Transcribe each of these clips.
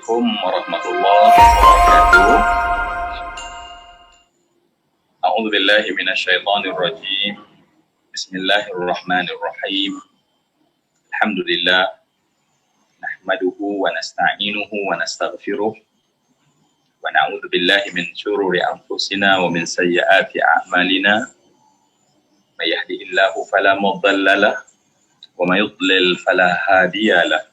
Assalamualaikum warahmatullahi wabarakatuh. A'udzu billahi minasyaitonir rajim. Bismillahirrahmanirrahim. Alhamdulillah nahmaduhu wa nasta'inuhu wa nastaghfiruh wa na'udzu billahi min syururi anfusina wa min sayyiati a'malina. May yahdihillahu fala mudilla lahu wa may yudlil fala hadiya lahu.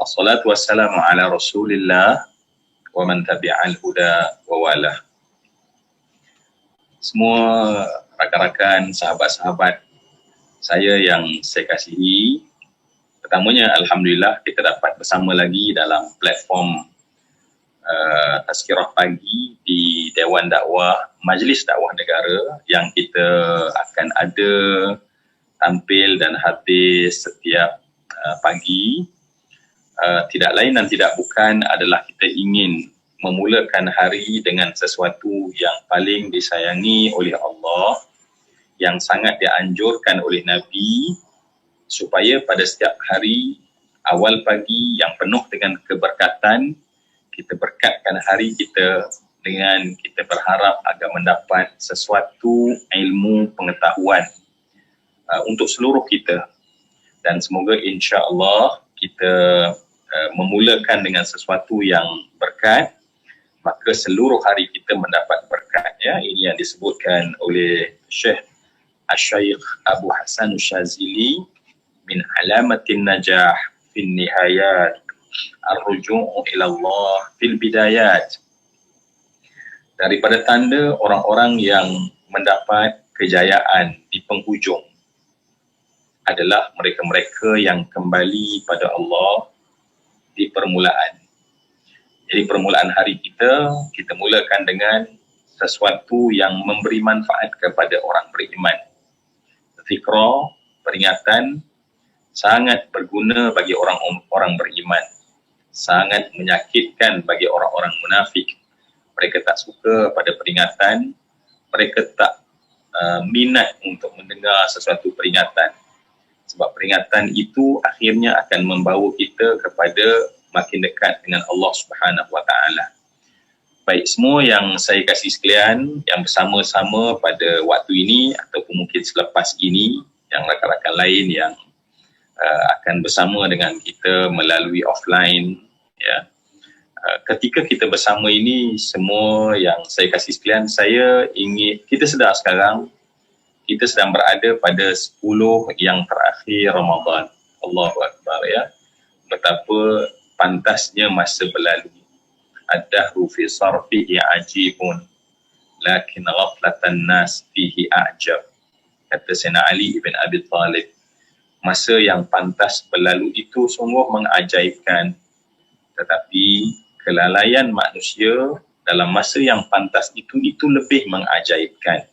Wassalatu wassalamu ala Rasulillah wa man tabi'al huda wa wala. Semua rakan-rakan, sahabat-sahabat saya yang saya kasihi, pertamanya alhamdulillah kita dapat bersama lagi dalam platform Tazkirah Pagi di Dewan Dakwah Majlis Dakwah Negara yang kita akan ada tampil dan hadir setiap pagi. Tidak lain dan tidak bukan adalah kita ingin memulakan hari dengan sesuatu yang paling disayangi oleh Allah, yang sangat dianjurkan oleh Nabi, supaya pada setiap hari awal pagi yang penuh dengan keberkatan, kita berkatkan hari kita dengan kita berharap agar mendapat sesuatu ilmu pengetahuan untuk seluruh kita. Dan semoga insya-Allah kita memulakan dengan sesuatu yang berkat, maka seluruh hari kita mendapat berkat. Ya, ini yang disebutkan oleh Syekh Asy-Syaikh Abu Hasan Syazili, min alamatin najah fin nihayat ar-ruju'u ila Allah fil bidayat. Daripada tanda orang-orang yang mendapat kejayaan di penghujung adalah mereka-mereka yang kembali pada Allah di permulaan. Jadi permulaan hari kita mulakan dengan sesuatu yang memberi manfaat kepada orang beriman. Zikra, peringatan, sangat berguna bagi orang beriman. Sangat menyakitkan bagi orang-orang munafik. Mereka tak suka pada peringatan, mereka tak minat untuk mendengar sesuatu peringatan. Sebab peringatan itu akhirnya akan membawa kita kepada makin dekat dengan Allah Subhanahu Wa Taala. Baik, semua yang saya kasih sekalian, yang bersama-sama pada waktu ini ataupun mungkin selepas ini, yang rakan-rakan lain yang akan bersama dengan kita melalui offline, ya. Ketika kita bersama ini, semua yang saya kasih sekalian, saya ingin kita sedar sekarang kita sedang berada pada 10 yang terakhir Ramadan. Allahu Akbar, ya. Betapa pantasnya masa berlalu. Ad-dahru fi sarfihi ajibun, lakin ghaflatan nas fihi a'jab. Kata Sayyidina Ali ibn Abi Talib. Masa yang pantas berlalu itu sungguh mengajaibkan. Tetapi kelalaian manusia dalam masa yang pantas itu lebih mengajaibkan.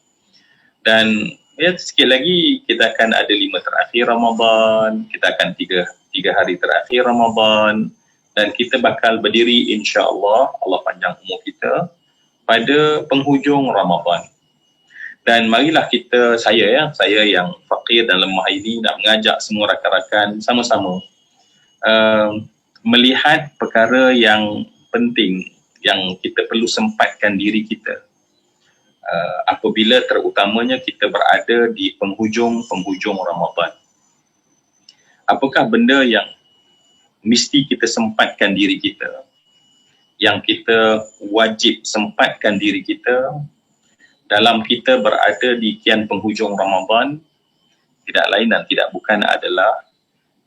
Dan ya, sikit lagi kita akan ada 5 terakhir Ramadan, kita akan 3 hari terakhir Ramadan, dan kita bakal berdiri insya-Allah, Allah panjang umur kita, pada penghujung Ramadan. Dan marilah saya yang fakir dan lemah ini nak mengajak semua rakan-rakan sama-sama melihat perkara yang penting yang kita perlu sempatkan diri kita. Apabila terutamanya kita berada di penghujung Ramadan. Apakah benda yang mesti kita sempatkan diri kita, yang kita wajib sempatkan diri kita dalam kita berada di kian penghujung Ramadan? Tidak lain dan tidak bukan adalah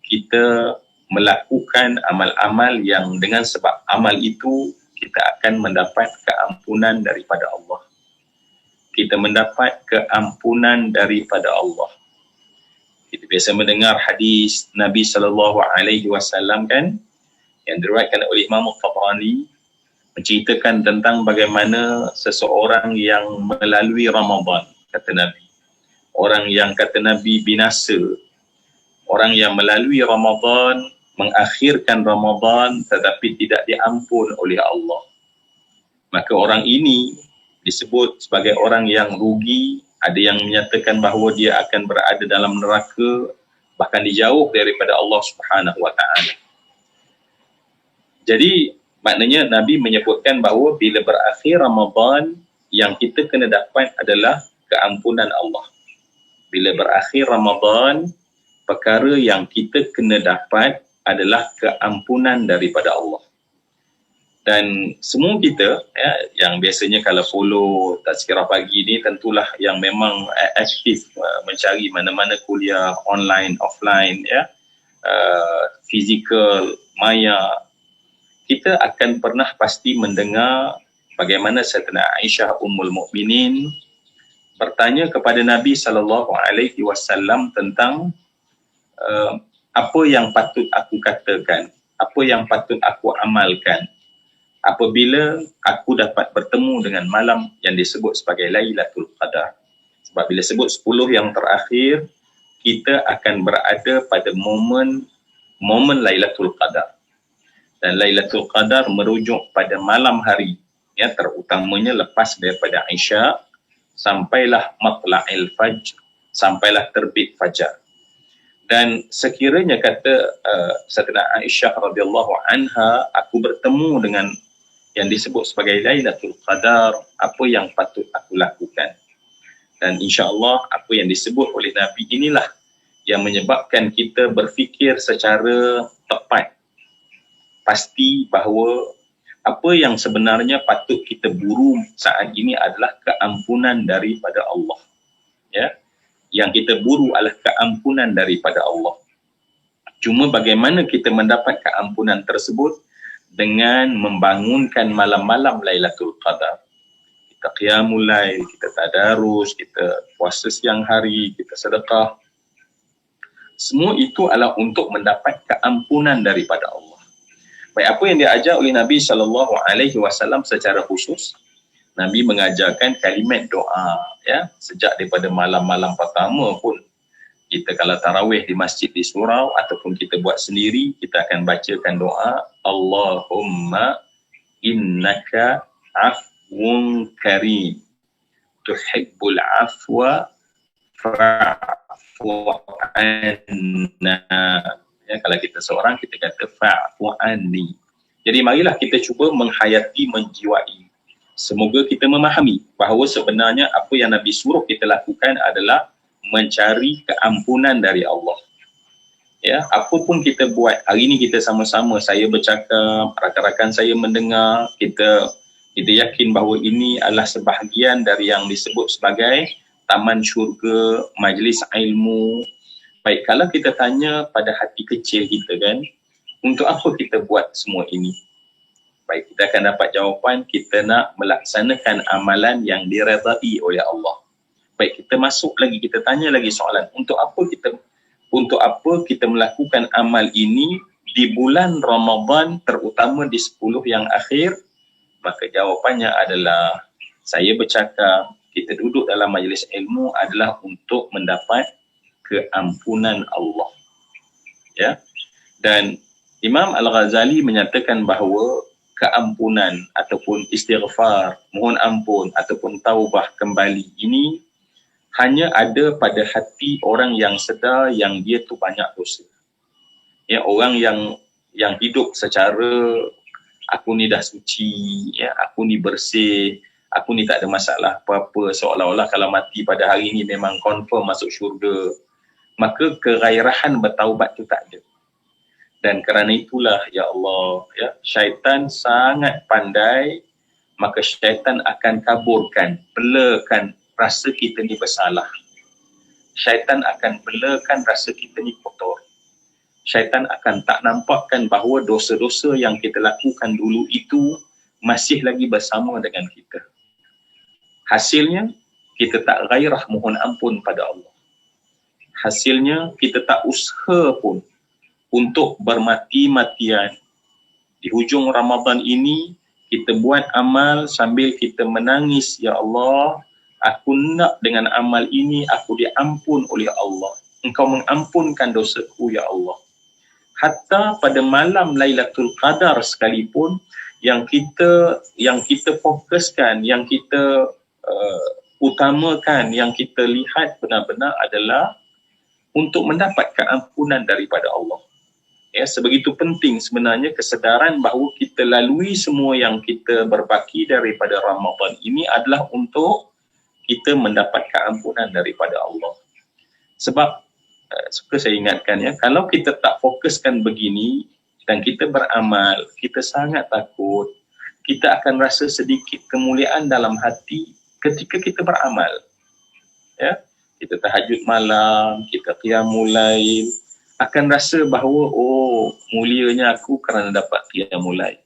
kita melakukan amal-amal yang dengan sebab amal itu kita akan mendapat keampunan daripada Allah. Kita mendapat keampunan daripada Allah. Kita biasa mendengar hadis Nabi SAW kan, yang diriwayatkan oleh Imam Tabrani, menceritakan tentang bagaimana seseorang yang melalui Ramadan, kata Nabi. Orang yang kata Nabi binasa. Orang yang melalui Ramadan, mengakhirkan Ramadan tetapi tidak diampun oleh Allah. Maka orang ini disebut sebagai orang yang rugi. Ada yang menyatakan bahawa dia akan berada dalam neraka, bahkan dijauh daripada Allah Subhanahu Wa Taala. Jadi maknanya Nabi menyebutkan bahawa bila berakhir Ramadan, yang kita kena dapat adalah keampunan Allah. Bila berakhir Ramadan, perkara yang kita kena dapat adalah keampunan daripada Allah. Dan semua kita yang biasanya kalau follow Tazkirah Pagi ni tentulah yang memang aktif mencari mana-mana kuliah online, offline, fizikal, maya, kita akan pernah pasti mendengar bagaimana Sayyidatina Aisyah Ummul Mukminin bertanya kepada Nabi SAW tentang apa yang patut aku katakan, apa yang patut aku amalkan apabila aku dapat bertemu dengan malam yang disebut sebagai Lailatul Qadar. Sebab bila sebut 10 yang terakhir, kita akan berada pada momen Lailatul Qadar. Dan Lailatul Qadar merujuk pada malam hari, terutamanya lepas daripada Isya sampailah matla'il fajr, sampailah terbit fajar. Dan sekiranya kata Sayyidatina Aisyah radhiyallahu anha, aku bertemu dengan yang disebut sebagai Lailatul Qadar, apa yang patut aku lakukan? Dan insya-Allah apa yang disebut oleh Nabi inilah yang menyebabkan kita berfikir secara tepat, pasti bahawa apa yang sebenarnya patut kita buru saat ini adalah keampunan daripada Allah. Yang kita buru adalah keampunan daripada Allah. Cuma bagaimana kita mendapat keampunan tersebut? Dengan membangunkan malam-malam Lailatul Qadar. Kita qiyamul lail, kita tadarus, kita puasa siang hari, kita sedekah. Semua itu adalah untuk mendapat keampunan daripada Allah. Baik, apa yang diajar oleh Nabi SAW secara khusus, Nabi mengajarkan kalimat doa, sejak daripada malam-malam pertama pun. Kita kalau tarawih di masjid di surau ataupun kita buat sendiri, kita akan bacakan doa Allahumma innaka afwun karim tuhibbul afwa fa'fu anna. Kalau kita seorang, kita kata fa'fu anni. Jadi marilah kita cuba menghayati, menjiwai. Semoga kita memahami bahawa sebenarnya apa yang Nabi suruh kita lakukan adalah mencari keampunan dari Allah. Apa pun kita buat, hari ini kita sama-sama, saya bercakap, rakan-rakan saya mendengar, kita yakin bahawa ini adalah sebahagian dari yang disebut sebagai taman syurga, majlis ilmu. Baik, kalau kita tanya pada hati kecil kita kan, untuk apa kita buat semua ini? Baik, kita akan dapat jawapan, kita nak melaksanakan amalan yang diredai oleh Allah. Baik, kita masuk lagi, kita tanya lagi soalan, untuk apa kita melakukan amal ini di bulan Ramadan, terutama di 10 yang akhir? Maka jawapannya adalah, saya bercakap, kita duduk dalam majlis ilmu adalah untuk mendapat keampunan Allah. Dan Imam Al-Ghazali menyatakan bahawa keampunan ataupun istighfar, mohon ampun ataupun taubah kembali ini hanya ada pada hati orang yang sedar yang dia tu banyak dosa. Orang yang hidup secara aku ni dah suci, aku ni bersih, aku ni tak ada masalah apa-apa, seolah-olah kalau mati pada hari ni memang confirm masuk syurga. Maka kerairahan bertaubat tu tak ada. Dan kerana itulah, ya Allah, syaitan sangat pandai, maka syaitan akan kaburkan, belakan rasa kita ni bersalah. Syaitan akan belakan rasa kita ni kotor. Syaitan akan tak nampakkan bahawa dosa-dosa yang kita lakukan dulu itu masih lagi bersama dengan kita. Hasilnya, kita tak gairah mohon ampun pada Allah. Hasilnya, kita tak usaha pun untuk bermati-matian. Di hujung Ramadan ini, kita buat amal sambil kita menangis, ya Allah, aku nak dengan amal ini, aku diampun oleh Allah. Engkau mengampunkan dosaku, ya Allah. Hatta pada malam Lailatul Qadar sekalipun, yang kita fokuskan, yang kita utamakan, yang kita lihat benar-benar adalah untuk mendapat keampunan daripada Allah. Ya, sebegitu penting sebenarnya kesedaran bahawa kita lalui semua yang kita berbaki daripada Ramadan ini adalah untuk kita mendapat keampunan daripada Allah. Sebab suka saya ingatkan ya, kalau kita tak fokuskan begini dan kita beramal, kita sangat takut, kita akan rasa sedikit kemuliaan dalam hati ketika kita beramal. Ya, kita tahajud malam, kita qiyamul lail, akan rasa bahawa oh, mulianya aku kerana dapat qiyamul lail.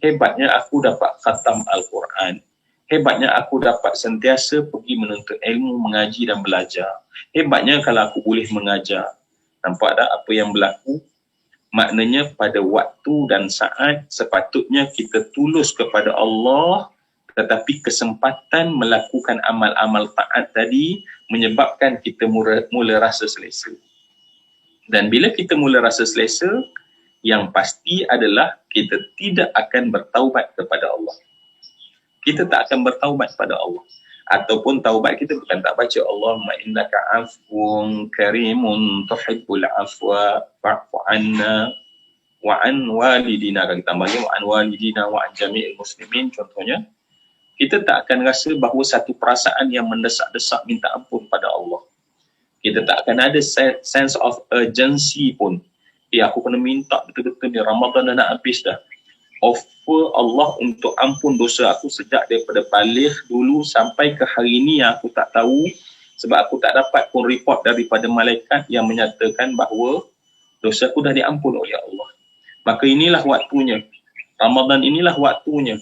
Hebatnya aku dapat khatam Al-Quran. Hebatnya aku dapat sentiasa pergi menuntut ilmu, mengaji dan belajar. Hebatnya kalau aku boleh mengajar. Nampak tak apa yang berlaku? Maknanya pada waktu dan saat sepatutnya kita tulus kepada Allah, tetapi kesempatan melakukan amal-amal taat tadi menyebabkan kita mula rasa selesa. Dan bila kita mula rasa selesa, yang pasti adalah kita tidak akan bertaubat kepada Allah. Kita tak akan bertaubat kepada Allah. Ataupun taubat kita bukan tak baca Allahumma innaka afwun karimun tuhibbul afwa fa'fu anna wa an walidina. Kalau kita tambahnya wa an walidina wa an jami'il muslimin contohnya, kita tak akan rasa bahawa satu perasaan yang mendesak-desak minta ampun pada Allah. Kita tak akan ada sense of urgency pun. Aku kena minta betul-betul ni, Ramadan dah nak habis dah. Offer Allah untuk ampun dosa aku sejak daripada balik dulu sampai ke hari ini yang aku tak tahu, sebab aku tak dapat pun report daripada malaikat yang menyatakan bahawa dosa aku dah diampun oleh Allah. Maka inilah waktunya. Ramadan inilah waktunya.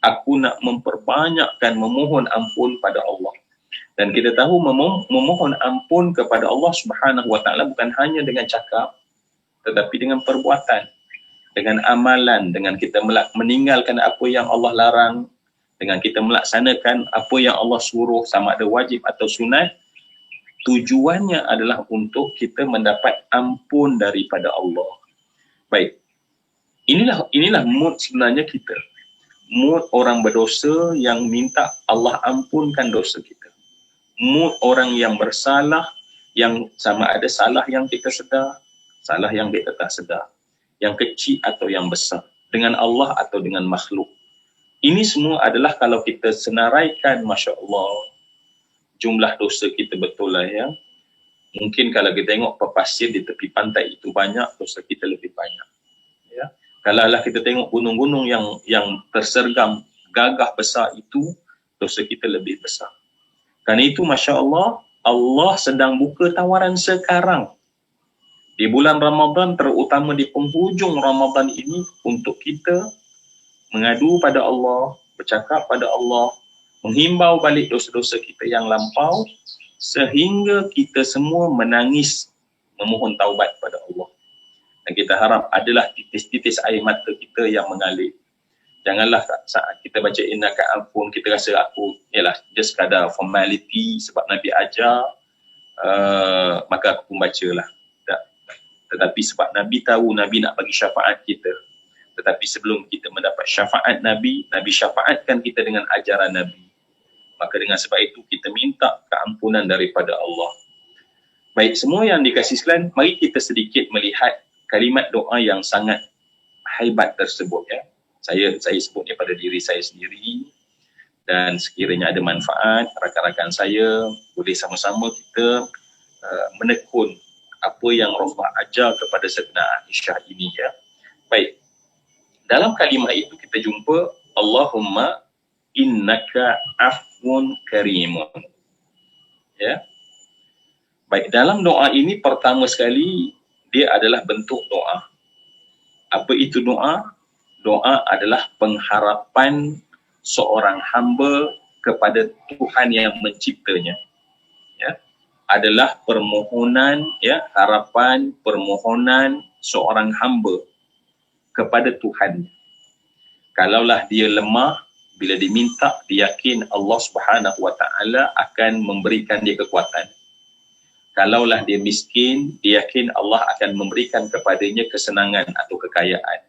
Aku nak memperbanyakkan memohon ampun pada Allah. Dan kita tahu memohon ampun kepada Allah Subhanahu Wa Taala bukan hanya dengan cakap, tetapi dengan perbuatan, dengan amalan, dengan kita meninggalkan apa yang Allah larang, dengan kita melaksanakan apa yang Allah suruh sama ada wajib atau sunat. Tujuannya adalah untuk kita mendapat ampun daripada Allah. Baik. Inilah mood sebenarnya kita. Mood orang berdosa yang minta Allah ampunkan dosa kita. Mood orang yang bersalah, yang sama ada salah yang kita sedar, salah yang kita tak sedar, yang kecil atau yang besar, dengan Allah atau dengan makhluk. Ini semua adalah kalau kita senaraikan, Masya Allah, jumlah dosa kita betul lah ya. Mungkin kalau kita tengok pepasir di tepi pantai itu banyak, dosa kita lebih banyak. Ya. Kalau lah kita tengok gunung-gunung yang tersergam gagah besar itu, dosa kita lebih besar. Kerana itu Masya Allah, Allah sedang buka tawaran sekarang. Di bulan Ramadan, terutama di penghujung Ramadan ini, untuk kita mengadu pada Allah, bercakap pada Allah, menghimbau balik dosa-dosa kita yang lampau, sehingga kita semua menangis, memohon taubat pada Allah. Dan kita harap adalah titis-titis air mata kita yang mengalir. Janganlah saat kita baca innaka ampun, kita rasa aku ialah just sekadar formality sebab Nabi ajar, maka aku pun bacalah. Tetapi sebab Nabi tahu Nabi nak bagi syafaat kita. Tetapi sebelum kita mendapat syafaat Nabi, Nabi syafaatkan kita dengan ajaran Nabi. Maka dengan sebab itu kita minta keampunan daripada Allah. Baik, semua yang dikasih sekalian, mari kita sedikit melihat kalimat doa yang sangat hebat tersebut ya. Saya sebutnya pada diri saya sendiri, dan sekiranya ada manfaat, rakan-rakan saya boleh sama-sama kita menekun apa yang Rasulullah ajar kepada Sayyidina Aisyah ini ya. Baik, dalam kalimat itu kita jumpa Allahumma innaka afwun karimun ya. Baik, dalam doa ini pertama sekali dia adalah bentuk doa. Apa itu doa? Doa adalah pengharapan seorang hamba kepada Tuhan yang menciptanya. Ya. Adalah permohonan, ya, harapan, permohonan seorang hamba kepada Tuhan. Kalaulah dia lemah, bila diminta, dia yakin Allah Subhanahu Wa Taala akan memberikan dia kekuatan. Kalaulah dia miskin, dia yakin Allah akan memberikan kepadanya kesenangan atau kekayaan.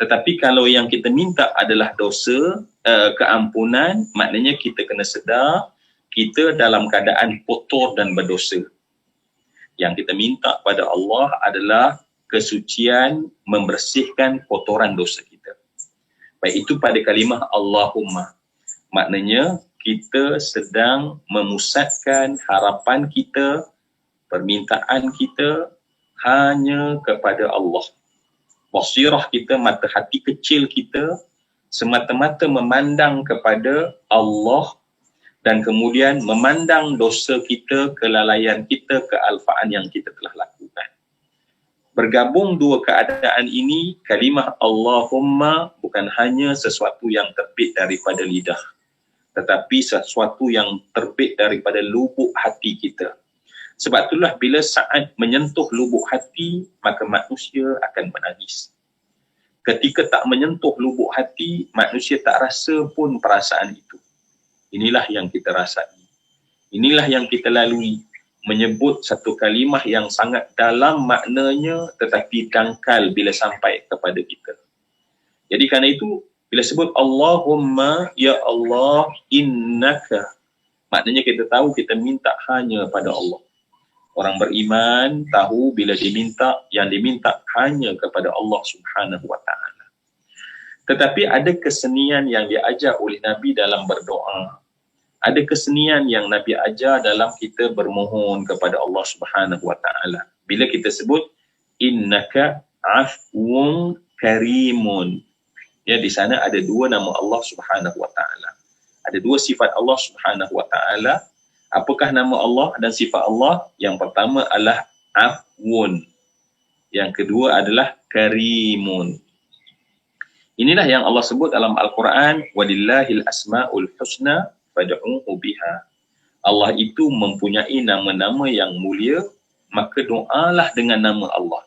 Tetapi kalau yang kita minta adalah dosa, keampunan, maknanya kita kena sedar kita dalam keadaan kotor dan berdosa. Yang kita minta pada Allah adalah kesucian, membersihkan kotoran dosa kita. Baik itu pada kalimah Allahumma. Maknanya kita sedang memusatkan harapan kita, permintaan kita hanya kepada Allah. Basirah kita, mata hati kecil kita semata-mata memandang kepada Allah dan kemudian memandang dosa kita, kelalaian kita, kealfaan yang kita telah lakukan. Bergabung dua keadaan ini, kalimah Allahumma bukan hanya sesuatu yang terbit daripada lidah, tetapi sesuatu yang terbit daripada lubuk hati kita. Sebab itulah bila saat menyentuh lubuk hati, maka manusia akan menangis. Ketika tak menyentuh lubuk hati, manusia tak rasa pun perasaan itu. Inilah yang kita rasai. Inilah yang kita lalui. Menyebut satu kalimah yang sangat dalam maknanya tetapi dangkal bila sampai kepada kita. Jadi kerana itu, bila sebut Allahumma, ya Allah, innaka, maknanya kita tahu kita minta hanya pada Allah. Orang beriman tahu bila diminta, yang diminta hanya kepada Allah Subhanahu wa ta'ala. Tetapi ada kesenian yang diajar oleh Nabi dalam berdoa. Ada kesenian yang Nabi ajar dalam kita bermohon kepada Allah Subhanahu wa ta'ala. Bila kita sebut innaka afwun karimun. Ya, di sana ada dua nama Allah Subhanahu wa ta'ala. Ada dua sifat Allah Subhanahu wa ta'ala. Apakah nama Allah dan sifat Allah? Yang pertama adalah afwun. Yang kedua adalah karimun. Inilah yang Allah sebut dalam Al-Quran, walillahil asma'ul husna fad'uhu biha. Allah itu mempunyai nama-nama yang mulia, maka doalah dengan nama Allah.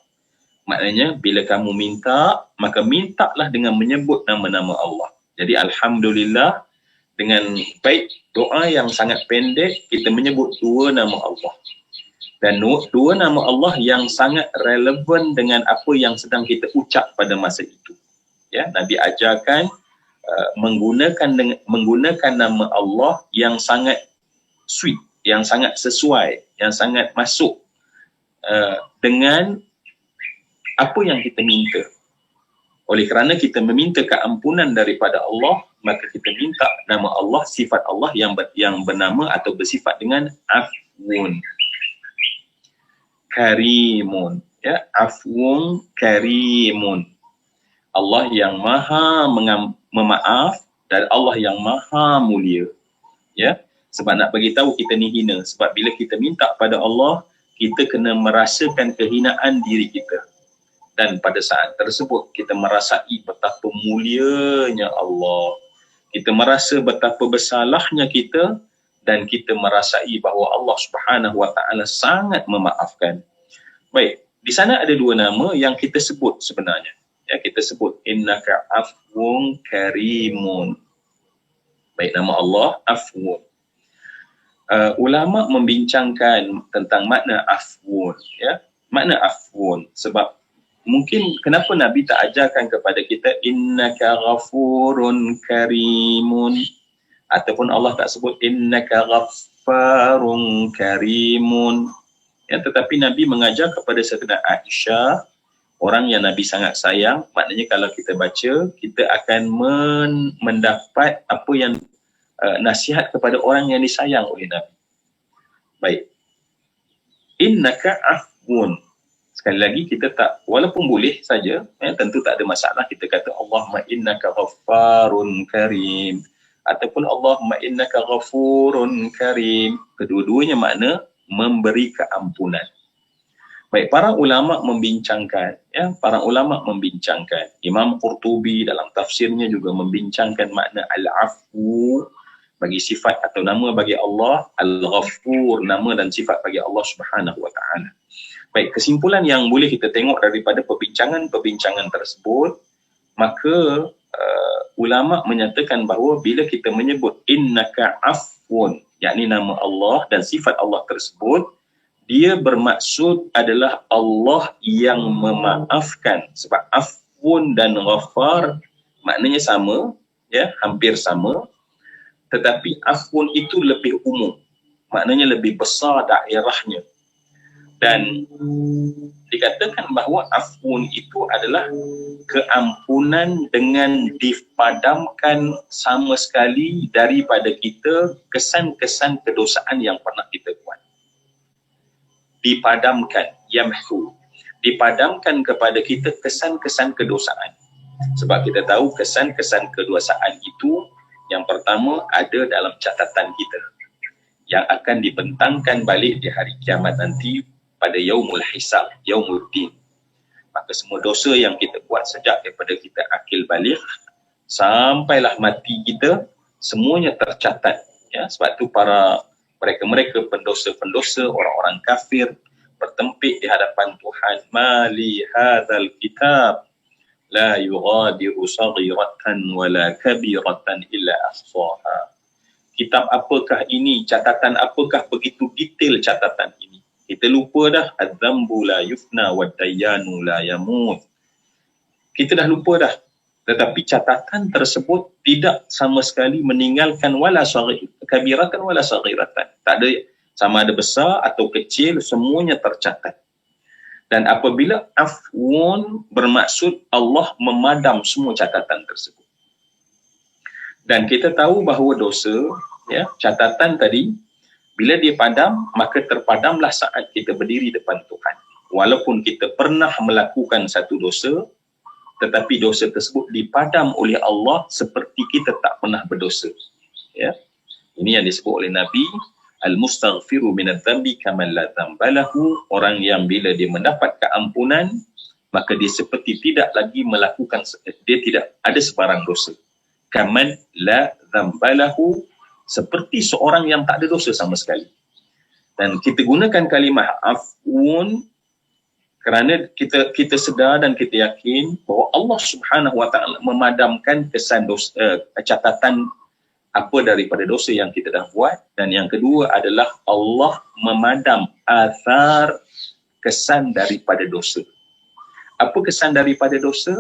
Maknanya bila kamu minta, maka mintalah dengan menyebut nama-nama Allah. Jadi alhamdulillah, dengan baik doa yang sangat pendek, kita menyebut dua nama Allah. Dan dua nama Allah yang sangat relevan dengan apa yang sedang kita ucap pada masa itu. Ya, Nabi ajarkan menggunakan nama Allah yang sangat sweet, yang sangat sesuai, yang sangat masuk dengan apa yang kita minta. Oleh kerana kita meminta keampunan daripada Allah, maka kita minta nama Allah, sifat Allah yang bernama atau bersifat dengan afwun, karimun. Ya, afwun karimun. Allah yang maha memaaf dan Allah yang maha mulia. Ya, sebab nak bagi tahu kita ni hina. Sebab bila kita minta pada Allah, kita kena merasakan kehinaan diri kita. Dan pada saat tersebut kita merasai betapa mulianya Allah. Kita merasa betapa bersalahnya kita dan kita merasai bahawa Allah Subhanahu wa ta'ala sangat memaafkan. Baik, di sana ada dua nama yang kita sebut sebenarnya. Ya, kita sebut innaka afwun karimun. Baik, nama Allah afwun. Ulama membincangkan tentang makna afwun, ya. Makna afwun sebab mungkin kenapa Nabi tak ajarkan kepada kita innaka ghafurun karimun, ataupun Allah tak sebut innaka ghaffarun karimun. Ya, tetapi Nabi mengajar kepada Sayyidatina Aisyah, orang yang Nabi sangat sayang. Maknanya kalau kita baca, kita akan mendapat apa yang nasihat kepada orang yang disayang oleh Nabi. Baik, innaka afwun. Sekali lagi kita tak, walaupun boleh saja, tentu tak ada masalah kita kata Allahumma innaka ghaffarun karim ataupun Allahumma innaka ghafurun karim. Kedua-duanya makna memberi keampunan. Baik, para ulama membincangkan, ya, Imam Qurtubi dalam tafsirnya juga membincangkan makna al-afu bagi sifat atau nama bagi Allah, al-ghafur nama dan sifat bagi Allah Subhanahu wa ta'ala. Baik, kesimpulan yang boleh kita tengok daripada perbincangan tersebut, maka ulama menyatakan bahawa bila kita menyebut innaka afwun, yakni nama Allah dan sifat Allah tersebut, dia bermaksud adalah Allah yang memaafkan. Sebab afwun dan ghafar maknanya sama, ya, hampir sama, tetapi afwun itu lebih umum, maknanya lebih besar daerahnya. Dan dikatakan bahawa afun itu adalah keampunan dengan dipadamkan sama sekali daripada kita kesan-kesan kedosaan yang pernah kita buat. Dipadamkan, yamhu, dipadamkan kepada kita kesan-kesan kedosaan. Sebab kita tahu kesan-kesan kedosaan itu yang pertama ada dalam catatan kita yang akan dibentangkan balik di hari kiamat nanti pada yaumul hisab, yaumul din. Maka semua dosa yang kita buat sejak daripada kita akil balik sampailah mati kita, semuanya tercatat. Ya, sebab tu mereka pendosa-pendosa, orang-orang kafir bertempik di hadapan Tuhan. Mali hadzal kitab la yughadiru saghiratan wala kabiratan illa ahsaha. Kitab apakah ini? Catatan apakah begitu detail catatan ini? Kita lupa dah. Adzambu la yufna wa dayyanu la yamut. Kita dah lupa dah. Tetapi catatan tersebut tidak sama sekali meninggalkan wala kabiratan wala saghiratan. Tak ada sama ada besar atau kecil, semuanya tercatat. Dan apabila afwun bermaksud Allah memadam semua catatan tersebut. Dan kita tahu bahawa dosa, ya, catatan tadi, bila dia padam, maka terpadamlah saat kita berdiri depan Tuhan. Walaupun kita pernah melakukan satu dosa, tetapi dosa tersebut dipadam oleh Allah seperti kita tak pernah berdosa. Ya. Ini yang disebut oleh Nabi, al-mustaghfiru minadz-dzambi kaman la dzambalahu. Orang yang bila dia mendapat keampunan, maka dia seperti tidak lagi melakukan, dia tidak ada sebarang dosa. Kaman la dzambalahu, seperti seorang yang tak ada dosa sama sekali. Dan kita gunakan kalimah afun kerana kita sedar dan kita yakin bahawa Allah Subhanahu Wa Taala memadamkan kesan dosa, catatan apa daripada dosa yang kita dah buat. Dan yang kedua adalah Allah memadam athar, kesan daripada dosa. Apa kesan daripada dosa?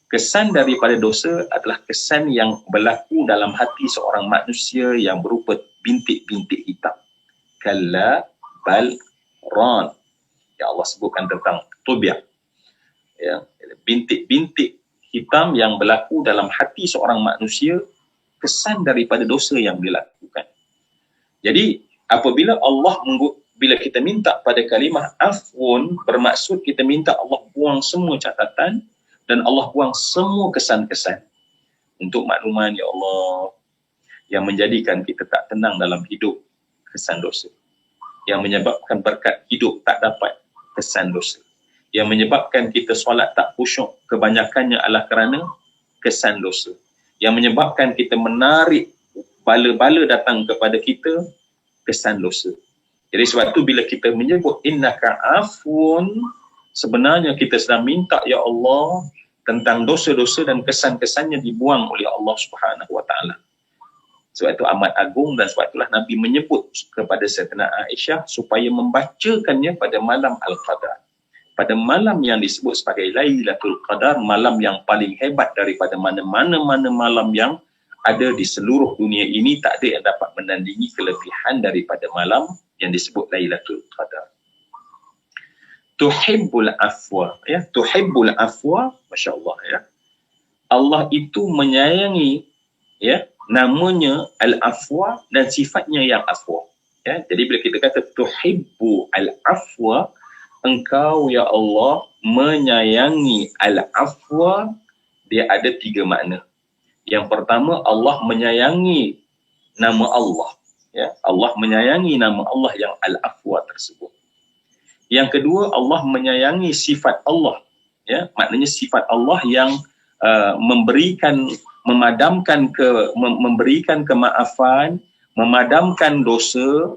Kesan daripada dosa adalah kesan yang berlaku dalam hati seorang manusia yang berupa bintik-bintik hitam. Kalla bal ran. Ya Allah sebutkan tentang tubiah. Ya, bintik-bintik hitam yang berlaku dalam hati seorang manusia, kesan daripada dosa yang dilakukan. Jadi apabila bila kita minta pada kalimah afun, bermaksud kita minta Allah buang semua catatan dan Allah buang semua kesan-kesan. Untuk makluman, ya Allah, yang menjadikan kita tak tenang dalam hidup, kesan dosa. Yang menyebabkan berkat hidup tak dapat, kesan dosa. Yang menyebabkan kita solat tak khusyuk, kebanyakannya adalah kerana kesan dosa. Yang menyebabkan kita menarik bala-bala datang kepada kita, kesan dosa. Jadi sebab tu bila kita menyebut innaka afun, sebenarnya kita sedang minta, ya Allah, tentang dosa-dosa dan kesan-kesannya dibuang oleh Allah Subhanahu Wa Taala. Sebab itu amat agung, dan sebab itulah Nabi menyebut kepada Sayyidatina Aisyah supaya membacakannya pada malam Al-Qadar. Pada malam yang disebut sebagai Lailatul Qadar, malam yang paling hebat daripada mana-mana malam yang ada di seluruh dunia ini. Tak ada yang dapat menandingi kelebihan daripada malam yang disebut Lailatul Qadar. Tuhibbul afwa, ya, tuhibbul afwa, masya-Allah, ya. Allah itu menyayangi, ya, namanya al-afwa dan sifatnya yang afwa. Ya, jadi bila kita kata tuhibbu al-afwa, engkau ya Allah menyayangi al-afwa, dia ada 3 makna. Yang pertama, Allah menyayangi nama Allah, ya, Allah menyayangi nama Allah yang al-afwa tersebut. Yang kedua, Allah menyayangi sifat Allah, ya, maknanya sifat Allah yang memberikan kemaafan, memadamkan dosa,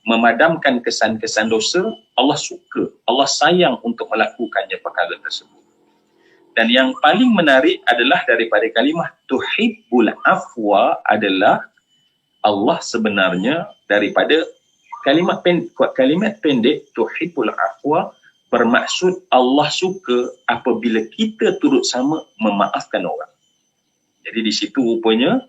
memadamkan kesan-kesan dosa. Allah suka, Allah sayang untuk melakukannya perkara tersebut. Dan yang paling menarik adalah daripada kalimah tuhibbul afwa adalah Allah sebenarnya daripada kalimat pendek tuhibbul afwa bermaksud Allah suka apabila kita turut sama memaafkan orang. Jadi di situ rupanya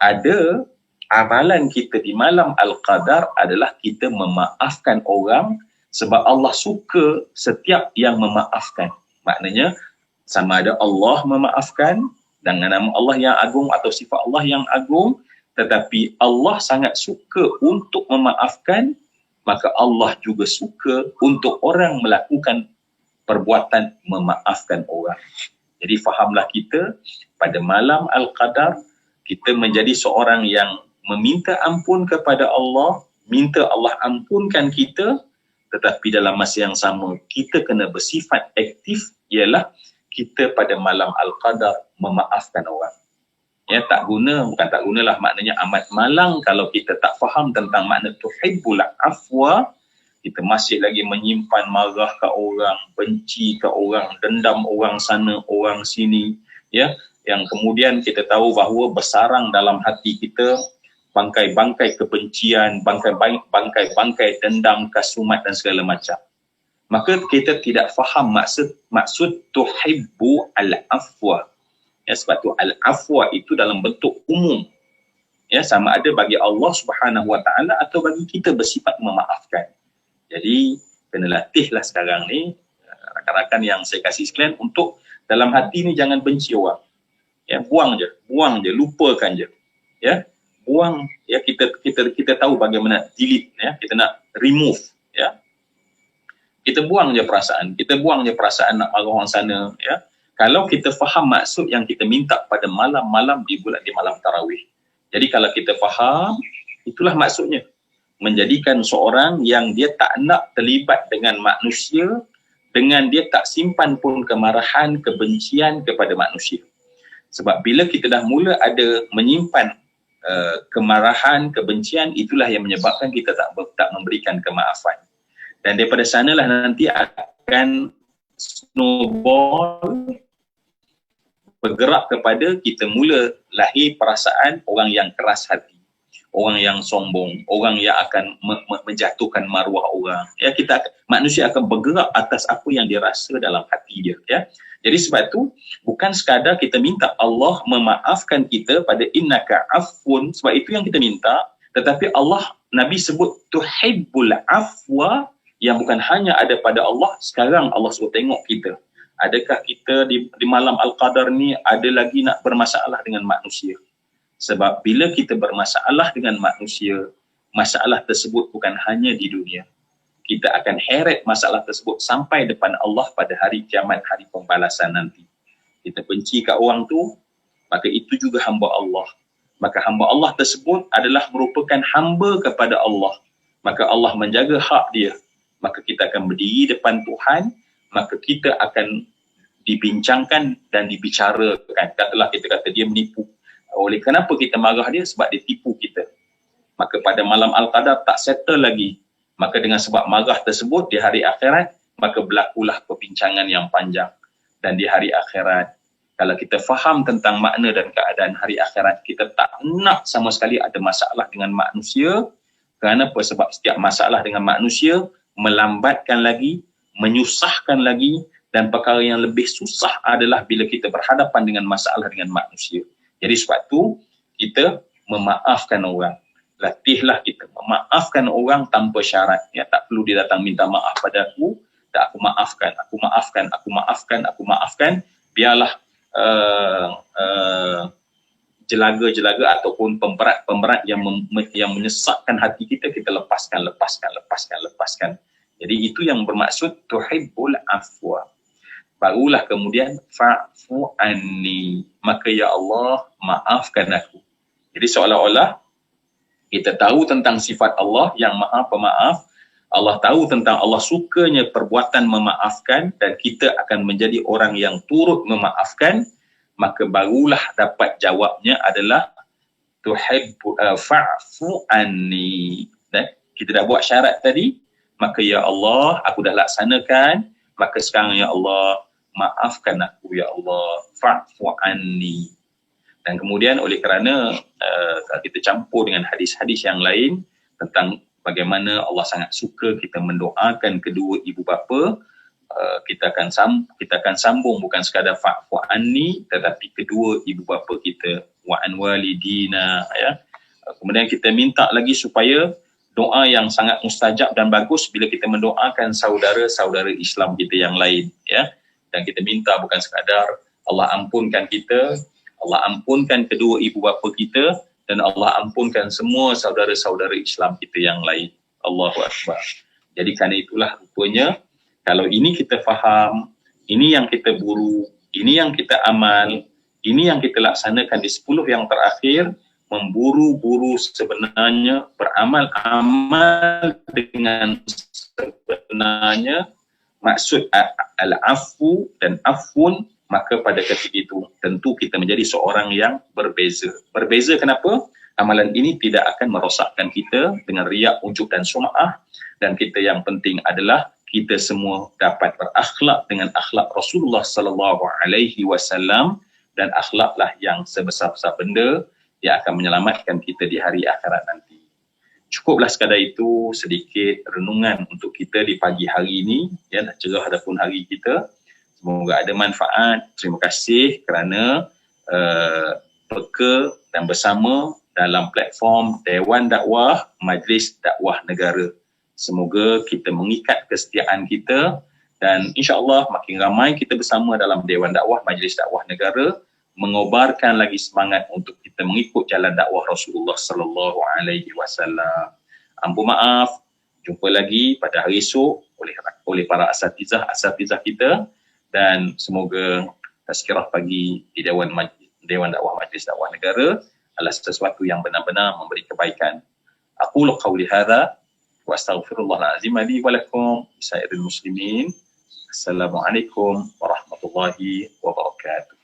ada amalan kita di malam Al-Qadar adalah kita memaafkan orang, sebab Allah suka setiap yang memaafkan. Maknanya sama ada Allah memaafkan dengan nama Allah yang agung atau sifat Allah yang agung, tetapi Allah sangat suka untuk memaafkan, maka Allah juga suka untuk orang melakukan perbuatan memaafkan orang. Jadi fahamlah kita pada malam Al-Qadar kita menjadi seorang yang meminta ampun kepada Allah, minta Allah ampunkan kita, tetapi dalam masa yang sama kita kena bersifat aktif, ialah kita pada malam Al-Qadar memaafkan orang. Ya, bukan tak gunalah maknanya amat malang kalau kita tak faham tentang makna tuhibbul afwa, kita masih lagi menyimpan marah ke orang, benci ke orang, dendam orang sana, orang sini, ya, yang kemudian kita tahu bahawa bersarang dalam hati kita bangkai-bangkai kebencian, bangkai-bangkai dendam, kasumat dan segala macam. Maka kita tidak faham maksud tuhibbu al-afwa. Ya, sebab tu al-afwa itu dalam bentuk umum. Ya, sama ada bagi Allah Subhanahu Wa Taala atau bagi kita bersifat memaafkan. Jadi kena latihlah sekarang ni rakan-rakan yang saya kasih sekalian untuk dalam hati ni jangan benci orang. Ya, buang je, lupakan je. Ya, buang, ya, kita tahu bagaimana delete, ya, kita nak remove, ya. Kita buang je perasaan nak marah orang sana, ya. Kalau kita faham maksud yang kita minta pada malam-malam di malam tarawih. Jadi kalau kita faham, itulah maksudnya. Menjadikan seorang yang dia tak nak terlibat dengan manusia, dengan dia tak simpan pun kemarahan, kebencian kepada manusia. Sebab bila kita dah mula ada menyimpan kemarahan, kebencian, itulah yang menyebabkan kita tak memberikan kemaafan. Dan daripada sanalah nanti akan snowball, bergerak kepada kita mula lahir perasaan orang yang keras hati, orang yang sombong, orang yang akan menjatuhkan maruah orang. Ya, manusia akan bergerak atas apa yang dia rasa dalam hati dia. Ya. Jadi sebab tu bukan sekadar kita minta Allah memaafkan kita pada innaka afun, sebab itu yang kita minta, tetapi Nabi sebut tuhibbul afwa, yang bukan hanya ada pada Allah. Sekarang Allah suruh tengok kita. Adakah kita di malam Al-Qadar ni ada lagi nak bermasalah dengan manusia? Sebab bila kita bermasalah dengan manusia, masalah tersebut bukan hanya di dunia. Kita akan heret masalah tersebut sampai depan Allah pada hari kiamat, hari pembalasan nanti. Kita benci kat orang tu, maka itu juga hamba Allah. Maka hamba Allah tersebut adalah merupakan hamba kepada Allah. Maka Allah menjaga hak dia. Maka kita akan berdiri depan Tuhan, maka kita akan dibincangkan dan dibicarakan. Katalah kita kata dia menipu. Oleh kenapa kita marah dia? Sebab dia tipu kita. Maka pada malam Al-Qadar tak settle lagi. Maka dengan sebab marah tersebut di hari akhirat, maka berlakulah perbincangan yang panjang. Dan di hari akhirat, kalau kita faham tentang makna dan keadaan hari akhirat, kita tak nak sama sekali ada masalah dengan manusia. Kenapa? Sebab setiap masalah dengan manusia melambatkan lagi, menyusahkan lagi, dan perkara yang lebih susah adalah bila kita berhadapan dengan masalah dengan manusia. Jadi sebab tu kita memaafkan orang. Latihlah kita memaafkan orang tanpa syarat. Ya, tak perlu dia datang minta maaf pada aku, tak, aku maafkan. Biarlah jelaga-jelaga ataupun pemberat yang menyesatkan hati kita lepaskan. Jadi itu yang bermaksud tuhibbul afwa. Barulah kemudian fa'fu anni, maka ya Allah maafkan aku. Jadi seolah-olah kita tahu tentang sifat Allah yang Maha Pemaaf. Allah tahu tentang Allah sukanya perbuatan memaafkan, dan kita akan menjadi orang yang turut memaafkan. Maka barulah dapat jawabnya adalah fa'fu anni. Dan kita dah buat syarat tadi, maka ya Allah aku dah laksanakan, maka sekarang ya Allah maafkan aku ya Allah, fa'fu anni. Dan kemudian oleh kerana kita campur dengan hadis-hadis yang lain tentang bagaimana Allah sangat suka kita mendoakan kedua ibu bapa, kita akan sambung bukan sekadar fa'fu anni, tetapi kedua ibu bapa kita, wa an walidina, ya, Kemudian kita minta lagi supaya doa yang sangat mustajab dan bagus bila kita mendoakan saudara-saudara Islam kita yang lain, ya. Dan kita minta bukan sekadar Allah ampunkan kita, Allah ampunkan kedua ibu bapa kita, dan Allah ampunkan semua saudara-saudara Islam kita yang lain. Allahu Akbar. Jadi kerana itulah rupanya, kalau ini kita faham, ini yang kita buru, ini yang kita amal, ini yang kita laksanakan di 10 yang terakhir, memburu-buru sebenarnya, beramal-amal dengan sebenarnya, maksud al-afu dan afun, maka pada ketika itu tentu kita menjadi seorang yang berbeza. Berbeza kenapa? Amalan ini tidak akan merosakkan kita dengan riak, ujub dan sum'ah, dan kita yang penting adalah kita semua dapat berakhlak dengan akhlak Rasulullah sallallahu alaihi wasallam, dan akhlaklah yang sebesar-besar benda yang akan menyelamatkan kita di hari akhirat nanti. Cukuplah sekadar itu sedikit renungan untuk kita di pagi hari ini, ya, nak cerah adapun hari kita. Semoga ada manfaat. Terima kasih kerana peka dan bersama dalam platform Dewan Dakwah Majlis Dakwah Negara. Semoga kita mengikat kesetiaan kita dan insya-Allah makin ramai kita bersama dalam Dewan Dakwah Majlis Dakwah Negara, mengobarkan lagi semangat untuk kita mengikut jalan dakwah Rasulullah sallallahu alaihi wasallam. Ampun maaf, jumpa lagi pada hari esok oleh para asatizah kita, dan semoga tazkirah pagi di Dewan Dakwah Majlis Dakwah Negara adalah sesuatu yang benar-benar memberi kebaikan. Aqulu qawli hadza wa astaghfirullahal azim li wa lakum bisairil muslimin. Assalamualaikum warahmatullahi wabarakatuh.